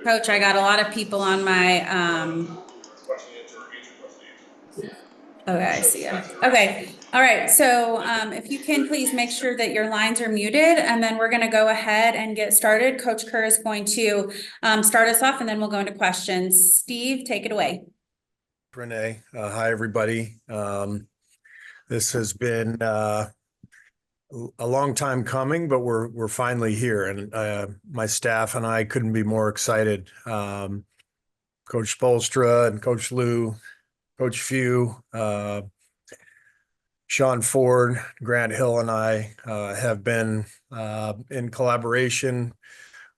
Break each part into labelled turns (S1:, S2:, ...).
S1: Coach, I got a lot of people on my, okay, I see it. Okay. All right. So, if you can please make sure that your lines are muted, and then we're going to go ahead and get started. Coach Kerr is going to, start us off, and then we'll go into questions. Steve, take it away.
S2: Renee, hi everybody. This has been a long time coming, but we're finally here, and my staff and I couldn't be more excited. Coach Spolstra and Coach Lou, Coach Few, Sean Ford, Grant Hill, and I have been in collaboration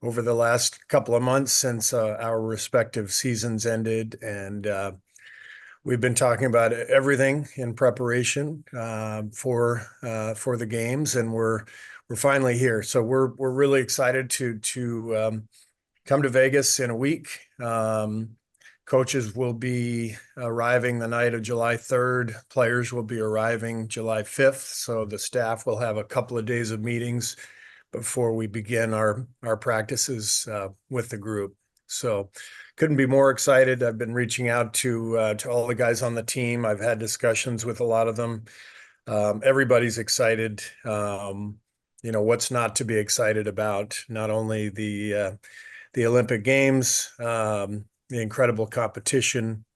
S2: over the last couple of months since our respective seasons ended, and we've been talking about everything in preparation for the games, and we're finally here. So we're really excited to come to Vegas in a week. Coaches will be arriving the night of July 3rd. Players will be arriving July 5th. So the staff will have a couple of days of meetings before we begin our practices with the group. So couldn't be more excited. I've been reaching out to all the guys on the team. I've had discussions with a lot of them. Everybody's excited. What's not to be excited about? Not only the Olympic Games, the incredible competition,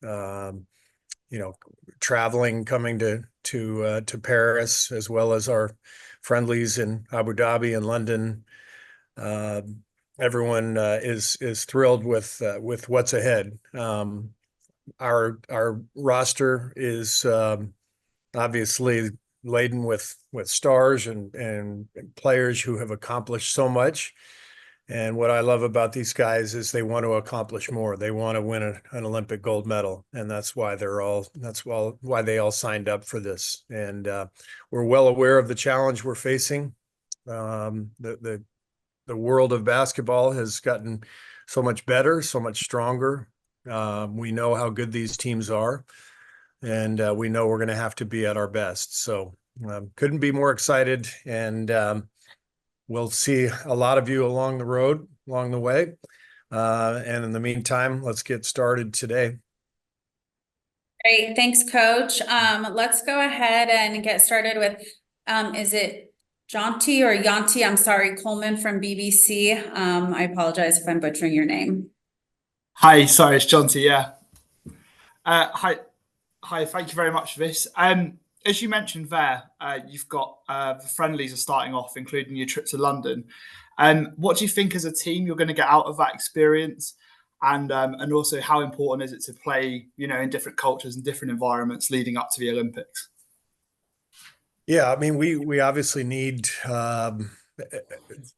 S2: traveling, coming to Paris, as well as our friendlies in Abu Dhabi and London. Everyone is thrilled with what's ahead. Our roster is obviously laden with stars and players who have accomplished so much. And what I love about these guys is they want to accomplish more. They want to win an Olympic gold medal, and that's why why they all signed up for this. And we're well aware of the challenge we're facing. The world of basketball has gotten so much better, so much stronger. We know how good these teams are, and we know we're going to have to be at our best. So couldn't be more excited, and we'll see a lot of you along the way. And in the meantime, let's get started today.
S1: Great. Thanks, Coach. Let's go ahead and get started with, is it Jonty or Yanti? I'm sorry, Coleman from BBC. I apologize if I'm butchering your name.
S3: Hi, sorry, it's Jonty. Yeah. Hi. Thank you very much for this. As you mentioned there, you've got the friendlies are starting off, including your trip to London. What do you think as a team you're going to get out of that experience? And also, how important is it to play, in different cultures and different environments leading up to the Olympics?
S2: Yeah, I mean, we obviously need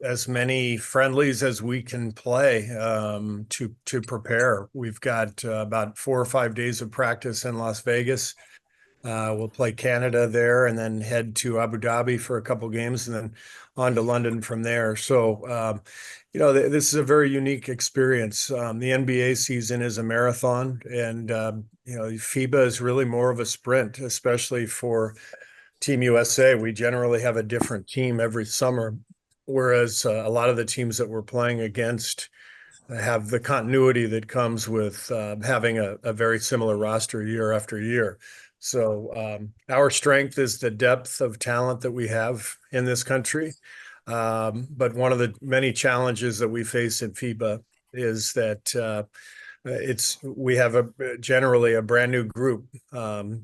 S2: as many friendlies as we can play to prepare. We've got about 4 or 5 days of practice in Las Vegas. We'll play Canada there and then head to Abu Dhabi for a couple games and then on to London from there. So, this is a very unique experience. The NBA season is a marathon, and, FIBA is really more of a sprint, especially for Team USA. We generally have a different team every summer, whereas a lot of the teams that we're playing against have the continuity that comes with having a very similar roster year after year. So our strength is the depth of talent that we have in this country. But one of the many challenges that we face in FIBA is that we have generally a brand new group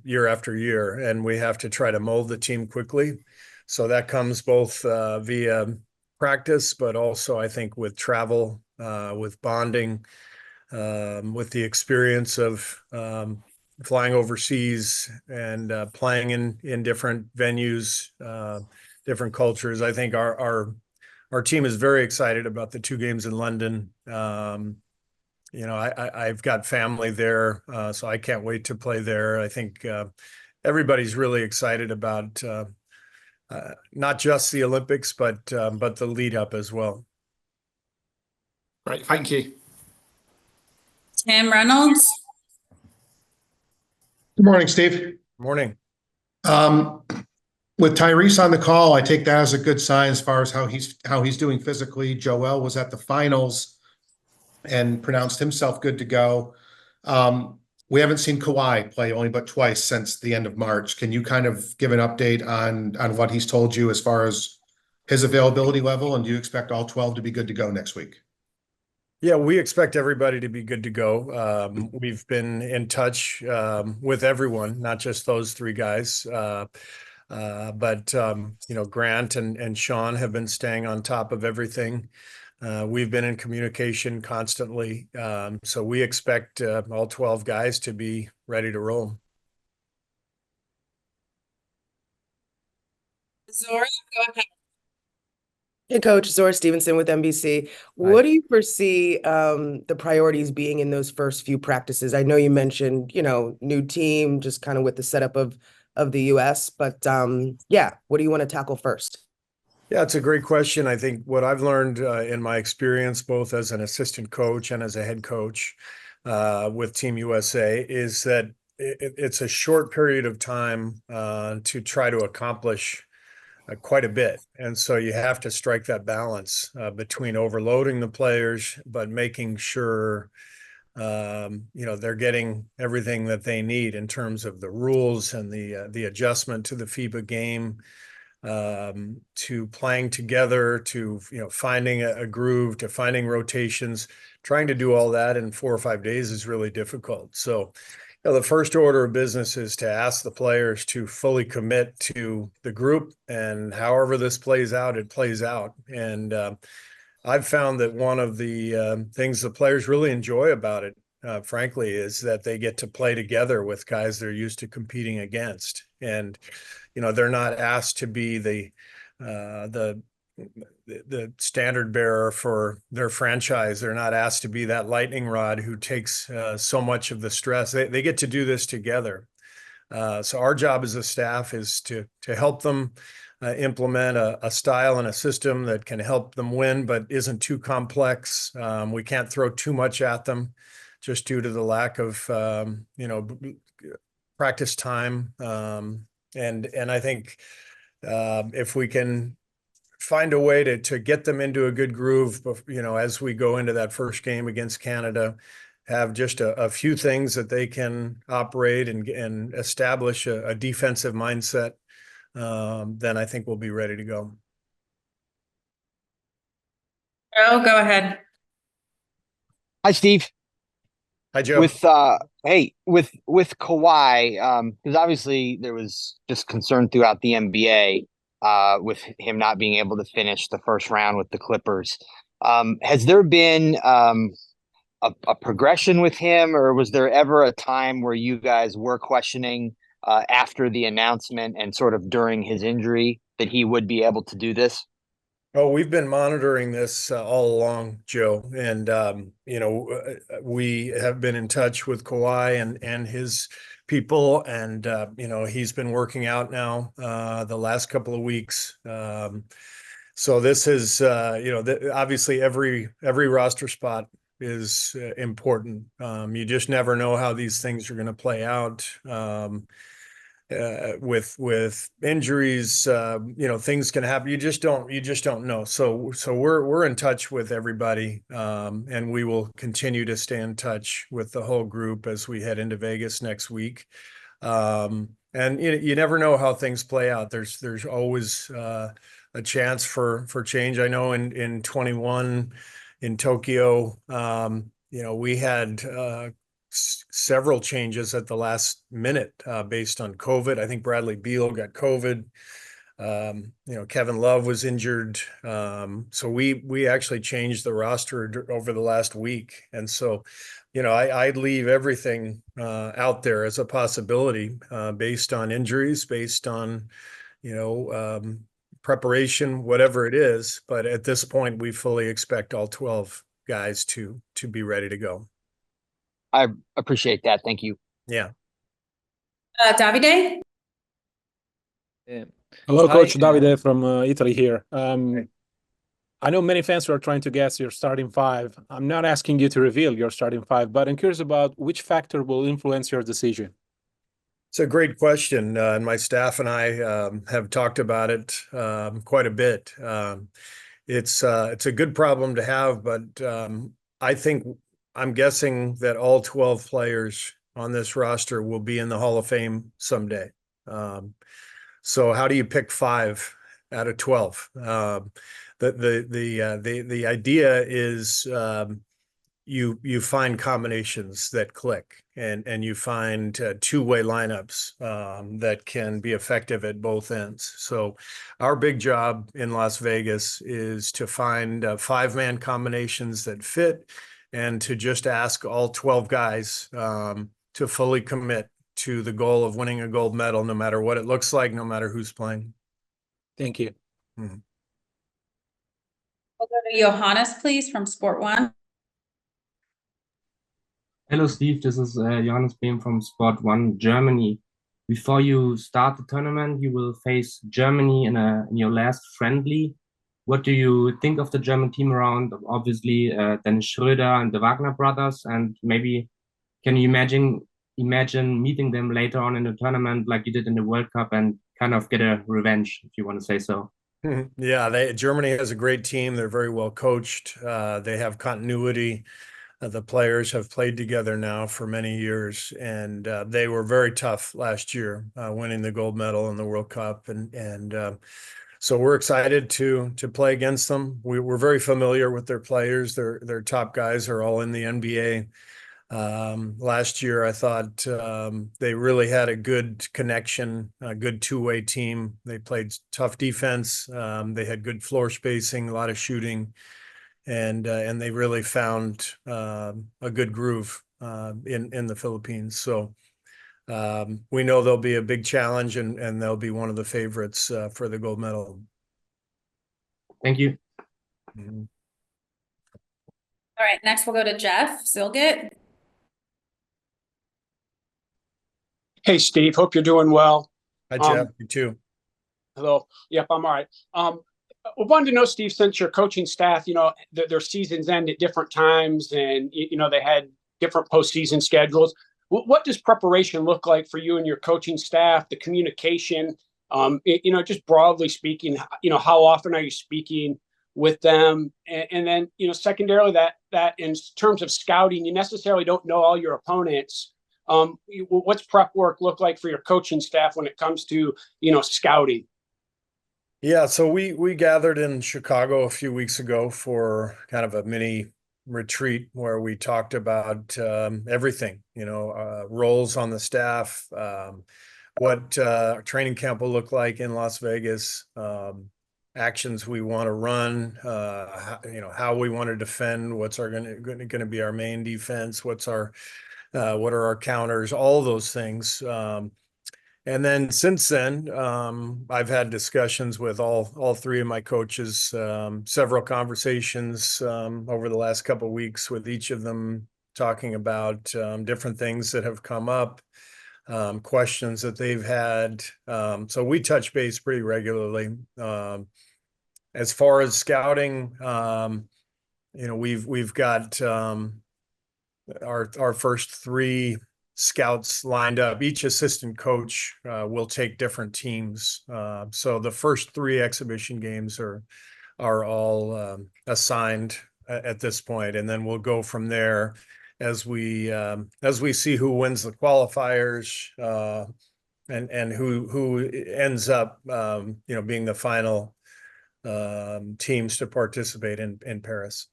S2: year after year, and we have to try to mold the team quickly. So that comes both via practice, but also I think with travel, with bonding, with the experience of flying overseas and playing in different venues, different cultures. I think our team is very excited about the 2 games in London. I've got family there, so I can't wait to play there. I think everybody's really excited about not just the Olympics, but the lead up as well.
S3: Great, thank you.
S1: Tim Reynolds.
S4: Good morning, Steve.
S2: Morning.
S4: With Tyrese on the call, I take that as a good sign as far as how he's doing physically. Joel was at the finals. and pronounced himself good to go. We haven't seen Kawhi play only but twice since the end of March. Can you kind of give an update on what he's told you as far as his availability level? And do you expect all 12 to be good to go next week?
S2: Yeah, we expect everybody to be good to go. We've been in touch with everyone, not just those three guys. But Grant and Sean have been staying on top of everything. We've been in communication constantly. So we expect all 12 guys to be ready to roll.
S1: Zora, go ahead.
S5: Hey, Coach, Zora Stevenson with NBC. What do you foresee the priorities being in those first few practices? I know you mentioned, new team, just kind of with the setup of the US, but what do you want to tackle first?
S2: Yeah, it's a great question. I think what I've learned in my experience, both as an assistant coach and as a head coach with Team USA, is that it's a short period of time to try to accomplish quite a bit. And so you have to strike that balance between overloading the players, but making sure, they're getting everything that they need in terms of the rules and the adjustment to the FIBA game, to playing together, to, finding a groove, to finding rotations. Trying to do all that in 4 or 5 days is really difficult. So the first order of business is to ask the players to fully commit to the group, and however this plays out, it plays out. And I've found that one of the things the players really enjoy about it, frankly, is that they get to play together with guys they're used to competing against. And, they're not asked to be the standard bearer for their franchise. They're not asked to be that lightning rod who takes so much of the stress. They get to do this together. So our job as a staff is to help them implement a style and a system that can help them win, but isn't too complex. We can't throw too much at them just due to the lack of, practice time. And I think if we can find a way to get them into a good groove, as we go into that first game against Canada, have just a few things that they can operate and establish a defensive mindset, then I think we'll be ready to go.
S1: Oh, go ahead.
S6: Hi, Steve.
S2: Hi, Joe.
S6: With Kawhi, because obviously there was just concern throughout the NBA with him not being able to finish the first round with the Clippers. Has there been a progression with him, or was there ever a time where you guys were questioning after the announcement and sort of during his injury that he would be able to do this?
S2: Oh, we've been monitoring this all along, Joe, and we have been in touch with Kawhi and his people, and he's been working out now the last couple of weeks. So this is obviously every roster spot is important. You just never know how these things are going to play out. With injuries, things can happen. You just don't know. So we're in touch with everybody, and we will continue to stay in touch with the whole group as we head into Vegas next week. And you never know how things play out. There's always a chance for change. I know in 21 in Tokyo, we had several changes at the last minute based on COVID. I think Bradley Beal got COVID. Kevin Love was injured. So we actually changed the roster over the last week. And so, I'd leave everything out there as a possibility based on injuries, based on, preparation, whatever it is. But at this point, we fully expect all 12 guys to be ready to go.
S6: I appreciate that. Thank you.
S2: Yeah.
S1: Davide?
S7: Hello,
S2: Hi.
S7: Coach Davide from Italy here. I know many fans are trying to guess your starting five. I'm not asking you to reveal your starting five, but I'm curious about which factor will influence your decision.
S2: It's a great question, and my staff and I have talked about it quite a bit. It's a good problem to have, but I think I'm guessing that all 12 players on this roster will be in the Hall of Fame someday. So how do you pick 5 out of 12? The idea is you find combinations that click, and you find two-way lineups that can be effective at both ends. So our big job in Las Vegas is to find 5-man combinations that fit, and to just ask all 12 guys to fully commit to the goal of winning a gold medal, no matter what it looks like, no matter who's playing.
S7: Thank you.
S2: Mhm.
S1: We'll go to Johannes, please, from Sport One.
S8: Hello, Steve. This is Johannes Behm from Sport One Germany. Before you start the tournament, you will face Germany in your last friendly. What do you think of the German team around? Obviously, Dennis Schröder and the Wagner brothers, and maybe can you imagine meeting them later on in the tournament like you did in the World Cup and kind of get a revenge, if you want to say so?
S2: Yeah, Germany has a great team. They're very well coached. They have continuity. The players have played together now for many years, and they were very tough last year, winning the gold medal in the World Cup, and so we're excited to play against them. We're very familiar with their players. Their top guys are all in the NBA. Last year, I thought they really had a good connection, a good two-way team. They played tough defense. They had good floor spacing, a lot of shooting, and they really found a good groove in the Philippines. So we know they'll be a big challenge, and they'll be one of the favorites for the gold medal.
S8: Thank you.
S2: Mhm.
S1: All right, next we'll go to Jeff Zilgit.
S9: Hey, Steve, hope you're doing well.
S2: Hi, Jeff. You too.
S9: Hello. Yep, I'm all right. I wanted to know, Steve, since your coaching staff, their seasons end at different times, and they had different postseason schedules. What does preparation look like for you and your coaching staff? The communication, just broadly speaking, how often are you speaking with them? And then, secondarily, that in terms of scouting, you necessarily don't know all your opponents. What's prep work look like for your coaching staff when it comes to, scouting?
S2: Yeah, so we gathered in Chicago a few weeks ago for kind of a mini retreat where we talked about everything, roles on the staff, what training camp will look like in Las Vegas, actions we want to run, how we want to defend, what's going to be our main defense, what are our counters, all those things. And then since then, I've had discussions with all 3 of my coaches, several conversations over the last couple of weeks with each of them, talking about different things that have come up, questions that they've had. So we touch base pretty regularly. As far as scouting, we've got our first 3 scouts lined up. Each assistant coach will take different teams. So the first 3 exhibition games are all assigned at this point, and then we'll go from there as we see who wins the qualifiers and who ends up being the final teams to participate in Paris.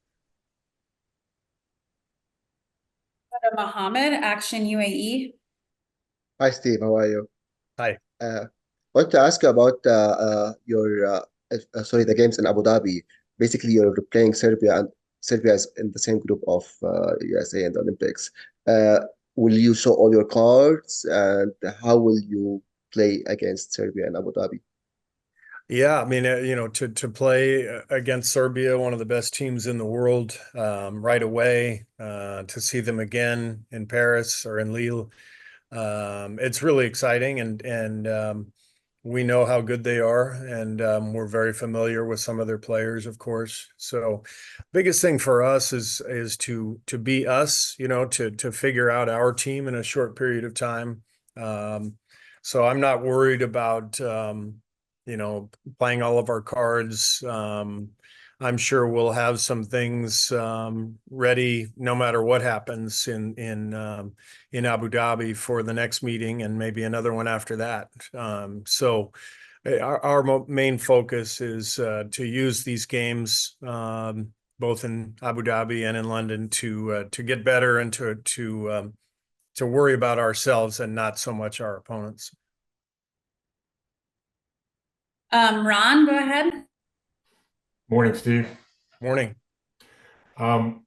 S1: Mohammed, Action UAE.
S10: Hi, Steve. How are you?
S2: Hi.
S10: Want to ask you about the games in Abu Dhabi. Basically, you're playing Serbia, and Serbia is in the same group of USA in the Olympics. Will you show all your cards, and how will you play against Serbia in Abu Dhabi?
S2: Yeah, I mean, to play against Serbia, one of the best teams in the world, right away, to see them again in Paris or in Lille, it's really exciting, and we know how good they are, and we're very familiar with some of their players, of course. So, biggest thing for us is to be us, to figure out our team in a short period of time. So I'm not worried about playing all of our cards. I'm sure we'll have some things ready no matter what happens in Abu Dhabi for the next meeting and maybe another one after that. So our main focus is to use these games both in Abu Dhabi and in London to get better and to worry about ourselves and not so much our opponents.
S1: Ron, go ahead.
S11: Morning, Steve.
S2: Morning.
S11: I'm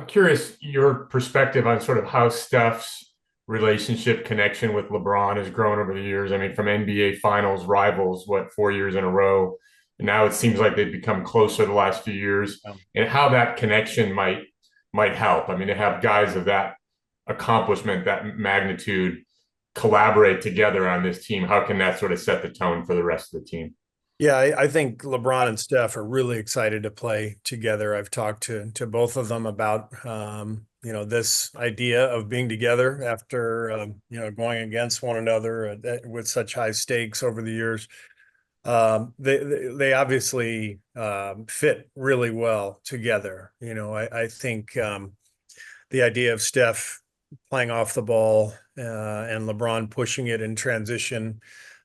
S11: curious your perspective on sort of how Steph's relationship connection with LeBron has grown over the years. I mean, from NBA Finals rivals, 4 years in a row, and now it seems like they've become closer the last few years, and how that connection might help. I mean, to have guys of that accomplishment, that magnitude, collaborate together on this team, how can that sort of set the tone for the rest of the team?
S2: Yeah, I think LeBron and Steph are really excited to play together. I've talked to both of them about this idea of being together after going against one another with such high stakes over the years. They obviously fit really well together. I think the idea of Steph playing off the ball and LeBron pushing it in transition.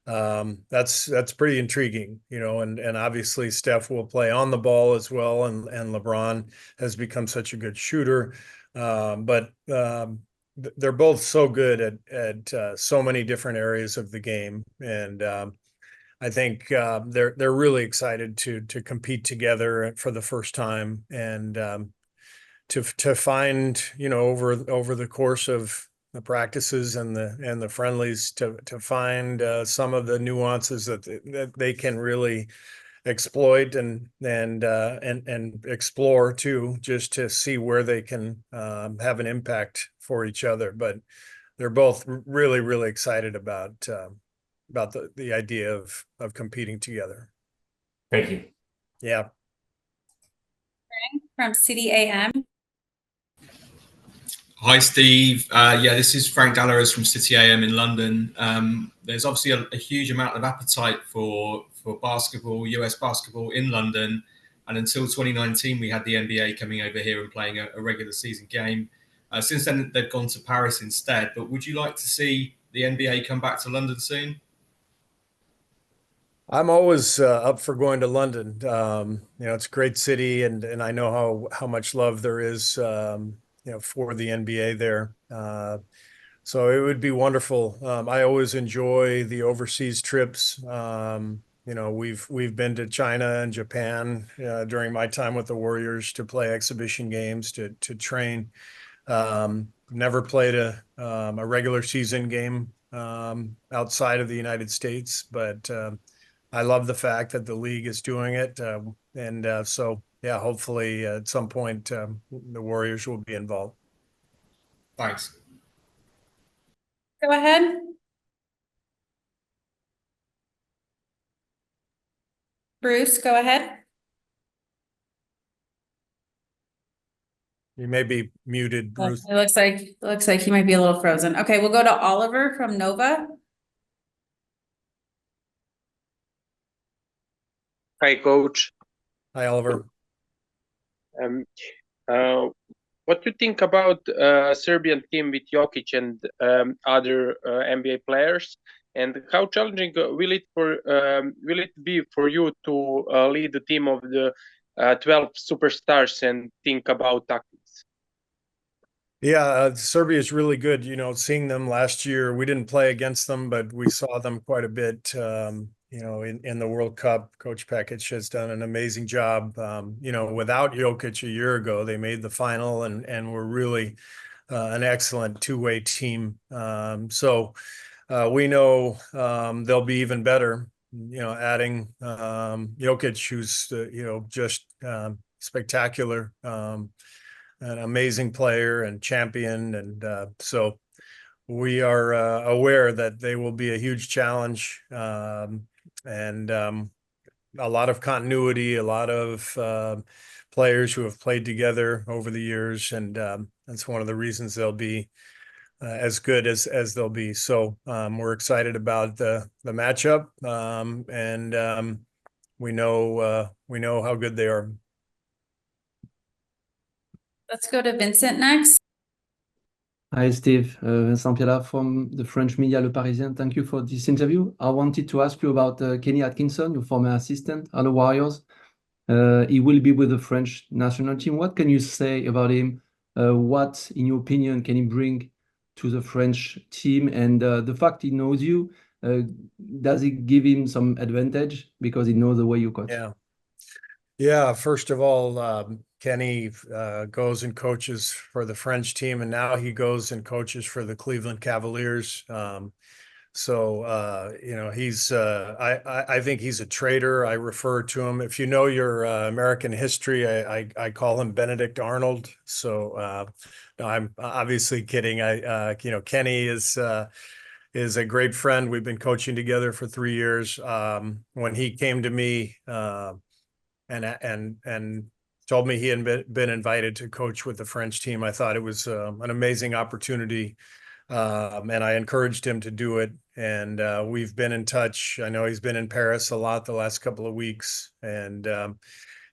S2: That's pretty intriguing, and obviously Steph will play on the ball as well, and LeBron has become such a good shooter. But they're both so good at so many different areas of the game, and I think they're really excited to compete together for the first time, and to find over the course of the practices and the friendlies to find some of the nuances that they can really exploit and explore too, just to see where they can have an impact for each other. But they're both really, really excited about the idea of competing together.
S11: Thank you.
S2: Yeah.
S1: From City AM.
S12: Hi, Steve. This is Frank Dallaros from City AM in London. There's obviously a huge amount of appetite for basketball, US basketball in London. And until 2019, we had the NBA coming over here and playing a regular season game. Since then, they've gone to Paris instead. But would you like to see the NBA come back to London soon?
S2: I'm always up for going to London. It's a great city, and I know how much love there is for the NBA there. So it would be wonderful. I always enjoy the overseas trips. We've been to China and Japan during my time with the Warriors to play exhibition games, to train. Never played a regular season game outside of the United States, but I love the fact that the league is doing it. So yeah, hopefully at some point the Warriors will be involved.
S12: Thanks.
S1: Go ahead. Bruce, go ahead.
S2: You may be muted, Bruce.
S1: It looks like he might be a little frozen. Okay, we'll go to Oliver from Nova.
S13: Hi, Coach.
S2: Hi, Oliver.
S13: What do you think about Serbian team with Jokic and other NBA players, and how challenging will it be for you to lead the team of the 12 superstars and think about tactics?
S2: Yeah, Serbia is really good. Seeing them last year, we didn't play against them, but we saw them quite a bit. In the World Cup. Coach Pekic has done an amazing job. Without Jokic a year ago, they made the final and were really an excellent two-way team. So we know they'll be even better. Adding Jokic, who's just spectacular, an amazing player and champion, and so we are aware that they will be a huge challenge. And a lot of continuity, a lot of players who have played together over the years, and that's one of the reasons they'll be as good as they'll be. So we're excited about the matchup, and we know how good they are.
S1: Let's go to Vincent next.
S14: Hi, Steve. Vincent Piala from the French media Le Parisien. Thank you for this interview. I wanted to ask you about Kenny Atkinson, your former assistant at the Warriors. He will be with the French national team. What can you say about him? What, in your opinion, can he bring to the French team? And the fact he knows you, does it give him some advantage because he knows the way you coach?
S2: Yeah. Yeah, first of all, Kenny goes and coaches for the French team, and now he goes and coaches for the Cleveland Cavaliers. So you know, he's I think he's a traitor. I refer to him. If you know your American history, I call him Benedict Arnold. So no, I'm obviously kidding. You know, Kenny is a great friend. We've been coaching together for 3 years. When he came to me and told me he had been invited to coach with the French team, I thought it was an amazing opportunity. And I encouraged him to do it. And we've been in touch. I know he's been in Paris a lot the last couple of weeks. And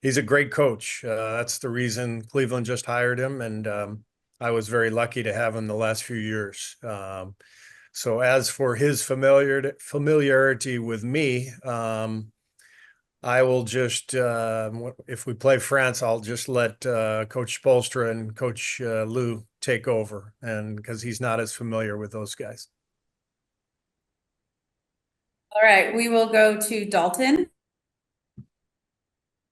S2: he's a great coach. That's the reason Cleveland just hired him. And I was very lucky to have him the last few years. So as for his familiarity with me, I will just, if we play France, I'll just let Coach Spoelstra and Coach Lou take over, and because he's not as familiar with those guys.
S1: All right, we will go to Dalton.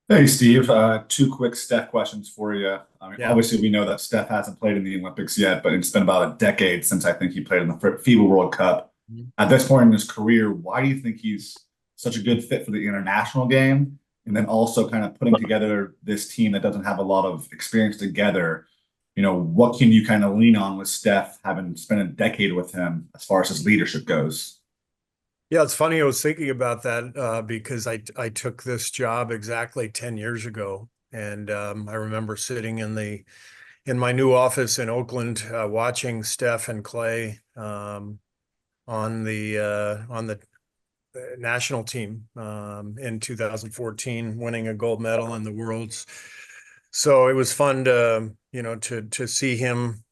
S15: Hey, Steve. Two quick Steph questions for you. I mean,
S2: Yeah.
S15: obviously, we know that Steph hasn't played in the Olympics yet, but it's been about a decade since I think he played in the FIBA World Cup. At this point in his career, why do you think he's such a good fit for the international game? And then also kind of putting together this team that doesn't have a lot of experience together, you know, what can you kind of lean on with Steph, having spent a decade with him as far as his leadership goes?
S2: Yeah, it's funny. I was thinking about that because I took this job exactly 10 years ago, and I remember sitting in my new office in Oakland, watching Steph and Clay on the national team in 2014, winning a gold medal in the Worlds. So it was fun to, you know, to see him.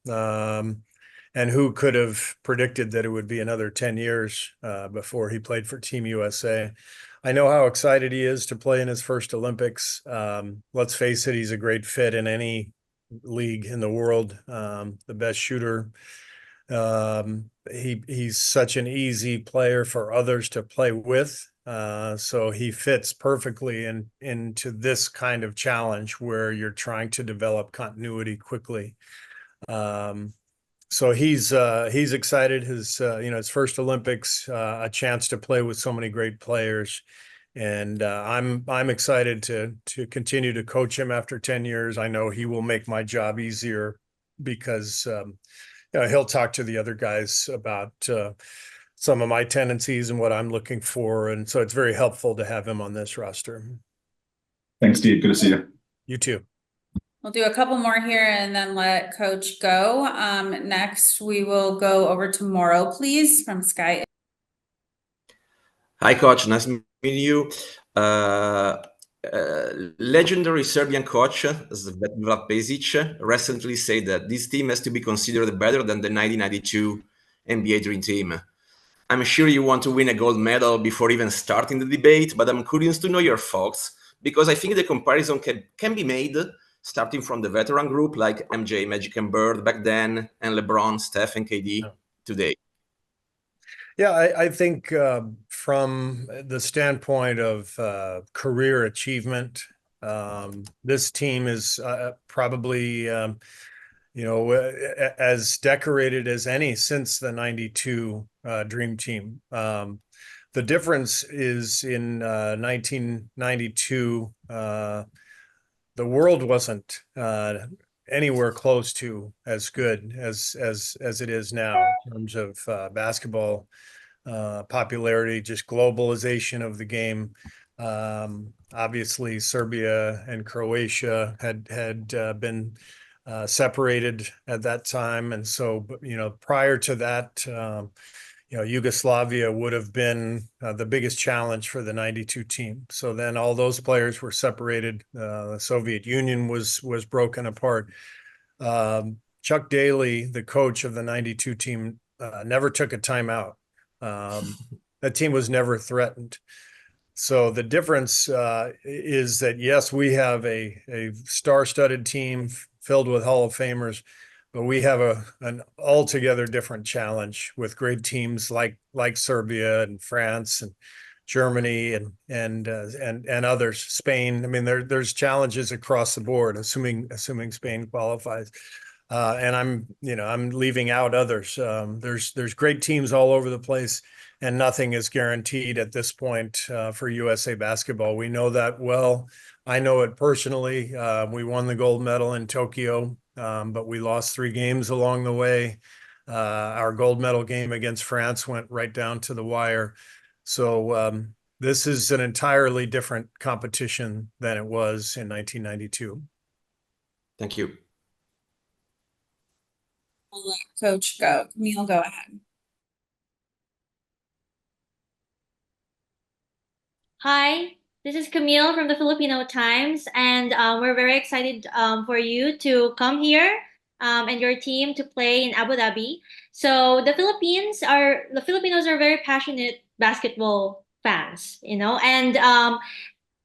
S2: And who could have predicted that it would be another 10 years before he played for Team USA? I know how excited he is to play in his first Olympics. Let's face it, he's a great fit in any league in the world. The best shooter. He's such an easy player for others to play with. So he fits perfectly into this kind of challenge where you're trying to develop continuity quickly. So he's excited. His his first Olympics, a chance to play with so many great players, and I'm excited to continue to coach him after 10 years. I know he will make my job easier because he'll talk to the other guys about some of my tendencies and what I'm looking for, and so it's very helpful to have him on this roster.
S15: Thanks, Steve. Good to see you.
S2: You too.
S1: We'll do a couple more here and then let Coach go. Next, we will go over to Morrow, please, from Sky.
S16: Hi, Coach. Nice meeting you. Legendary Serbian coach Zvezdan Pezic recently said that this team has to be considered better than the 1992 NBA Dream Team. I'm sure you want to win a gold medal before even starting the debate, but I'm curious to know your thoughts because I think the comparison can be made starting from the veteran group like MJ, Magic and Bird back then, and LeBron, Steph, and KD today.
S2: Yeah, I think from the standpoint of career achievement, this team is probably, as decorated as any since the 92 Dream Team. The difference is in 1992, the world wasn't anywhere close to as good as it is now in terms of basketball popularity, just globalization of the game. Obviously, Serbia and Croatia had been separated at that time, and so prior to that, Yugoslavia would have been the biggest challenge for the 92 team. So then all those players were separated. The Soviet Union was broken apart. Chuck Daly, the coach of the 92 team, never took a timeout. That team was never threatened. So the difference is that, yes, we have a star-studded team filled with Hall of Famers, but we have an altogether different challenge with great teams like Serbia and France and Germany and others, Spain. I mean, there's challenges across the board, assuming Spain qualifies. And I'm leaving out others. There's great teams all over the place, and nothing is guaranteed at this point for USA basketball. We know that well. I know it personally. We won the gold medal in Tokyo, but we lost 3 games along the way. Our gold medal game against France went right down to the wire. So this is an entirely different competition than it was in 1992.
S16: Thank you.
S1: I'll let Coach go. Camille, go ahead.
S17: Hi, this is Camille from the Filipino Times, and we're very excited for you to come here and your team to play in Abu Dhabi. So the Filipinos are very passionate basketball fans, and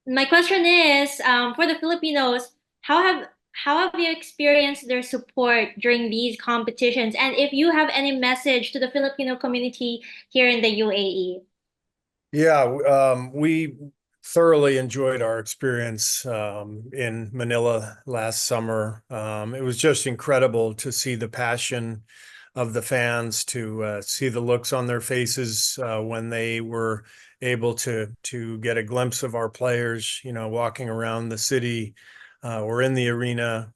S17: my question is, for the Filipinos, how have you experienced their support during these competitions? And if you have any message to the Filipino community here in the UAE?
S2: Yeah, we thoroughly enjoyed our experience in Manila last summer. It was just incredible to see the passion of the fans, to see the looks on their faces when they were able to get a glimpse of our players, walking around the city or in the arena.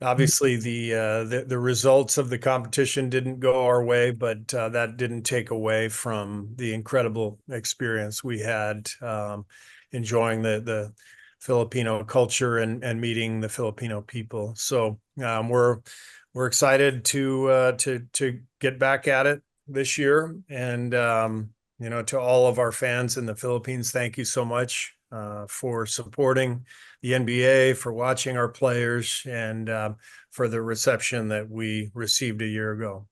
S2: Obviously, the results of the competition didn't go our way, but that didn't take away from the incredible experience we had, enjoying the Filipino culture and meeting the Filipino people. So we're excited to get back at it this year. And to all of our fans in the Philippines, thank you so much for supporting the NBA, for watching our players, and for the reception that we received a year ago.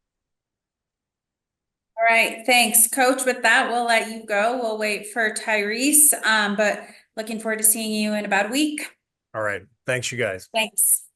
S1: All right, thanks, Coach. With that, we'll let you go. We'll wait for Tyrese, but looking forward to seeing you in about a week.
S2: All right, thanks, you guys.
S1: Thanks.